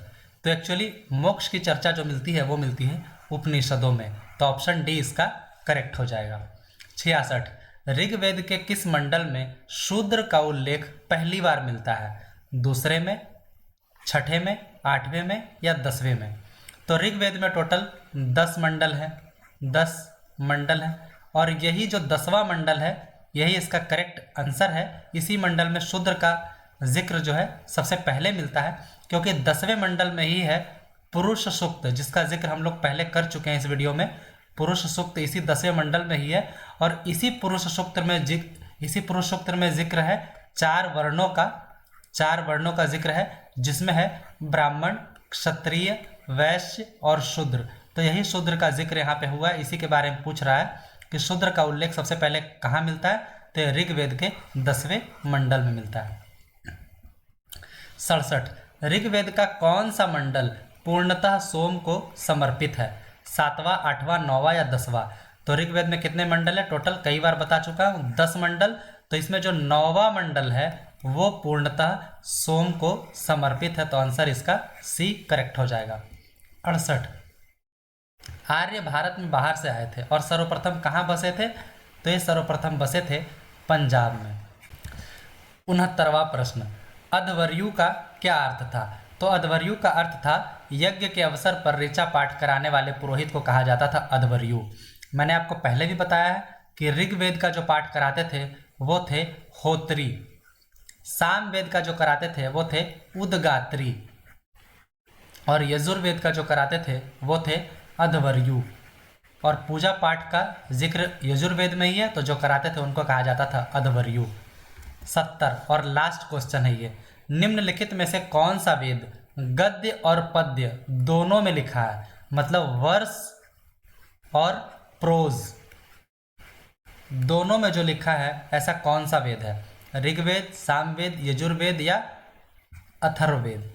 तो एक्चुअली मोक्ष की चर्चा जो मिलती है वो मिलती है उपनिषदों में, तो ऑप्शन डी इसका करेक्ट हो जाएगा। 66, ऋग्वेद के किस मंडल में शूद्र का उल्लेख पहली बार मिलता है, दूसरे में, छठे में, आठवें में या 10वें में। तो ऋग्वेद में टोटल 10 मंडल है, 10 मंडल है, और यही जो 10वां मंडल है यही इसका करेक्ट आंसर है। इसी मंडल में शूद्र का जिक्र जो है सबसे पहले मिलता है, क्योंकि 10वें मंडल में ही है पुरुष सूक्त, जिसका जिक्र हम लोग पहले कर चुके हैं इस वीडियो में। पुरुष सूक्त इसी 10वें मंडल में ही है, और इसी पुरुष सूक्त में जिक्र है 4 वर्णों का जिक्र है, जिसमें है ब्राह्मण, क्षत्रिय, वैश्य और शूद्र। तो यही शूद्र का जिक्र यहाँ पे हुआ है, इसी के बारे में पूछ रहा है कि शूद्र का उल्लेख सबसे पहले कहाँ मिलता है, तो ऋग्वेद के 10वें मंडल में मिलता है। 67, ऋग्वेद का कौन सा मंडल पूर्णतः सोम को समर्पित है, 7वां, 8वां, 9वां या 10वां। तो ऋग्वेद में कितने मंडल है, टोटल कई बार बता चुका हूँ 10 मंडल। तो इसमें जो 9वां मंडल है वो पूर्णतः सोम को समर्पित है, तो आंसर इसका सी करेक्ट हो जाएगा। 68, आर्य भारत में बाहर से आए थे और सर्वप्रथम कहाँ बसे थे, तो ये सर्वप्रथम बसे थे पंजाब में। 69वां प्रश्न, अध्वर्यु का क्या अर्थ था। तो अध्वर्यु का अर्थ था यज्ञ के अवसर पर ऋचा पाठ कराने वाले पुरोहित को कहा जाता था अध्वर्यु। मैंने आपको पहले भी बताया है कि ऋग्वेद का जो पाठ कराते थे वो थे होत्री, सामवेद का जो कराते थे वो थे उदगात्री, और यजुर्वेद का जो कराते थे वो थे अध्वर्यु। और पूजा पाठ का जिक्र यजुर्वेद में ही है, तो जो कराते थे उनको कहा जाता था अध्वर्यु। 70 और लास्ट क्वेश्चन है ये, निम्नलिखित में से कौन सा वेद गद्य और पद्य दोनों में लिखा है, मतलब वर्स और प्रोज दोनों में जो लिखा है ऐसा कौन सा वेद है, ऋग्वेद, सामवेद, यजुर्वेद या अथर्ववेद।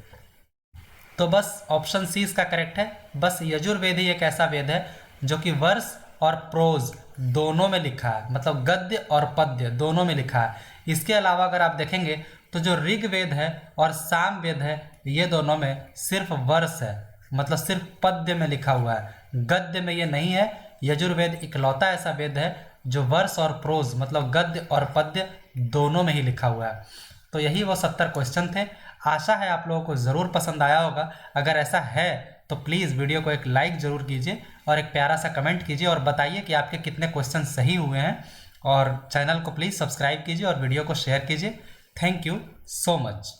तो बस ऑप्शन सी इसका करेक्ट है। बस यजुर्वेद ही एक ऐसा वेद है जो कि वर्स और प्रोज दोनों में लिखा है, मतलब गद्य और पद्य दोनों में लिखा है। इसके अलावा अगर आप देखेंगे तो जो ऋग्वेद है और सामवेद है ये दोनों में सिर्फ वर्स है, मतलब सिर्फ पद्य में लिखा हुआ है, गद्य में ये नहीं है। यजुर्वेद इकलौता ऐसा वेद है जो वर्स और प्रोज मतलब गद्य और पद्य दोनों में ही लिखा हुआ है। तो यही वो 70 क्वेश्चन थे। आशा है आप लोगों को ज़रूर पसंद आया होगा। अगर ऐसा है तो प्लीज़ वीडियो को एक लाइक ज़रूर कीजिए और एक प्यारा सा कमेंट कीजिए और बताइए कि आपके कितने क्वेश्चन सही हुए हैं। और चैनल को प्लीज़ सब्सक्राइब कीजिए और वीडियो को शेयर कीजिए। Thank you so much.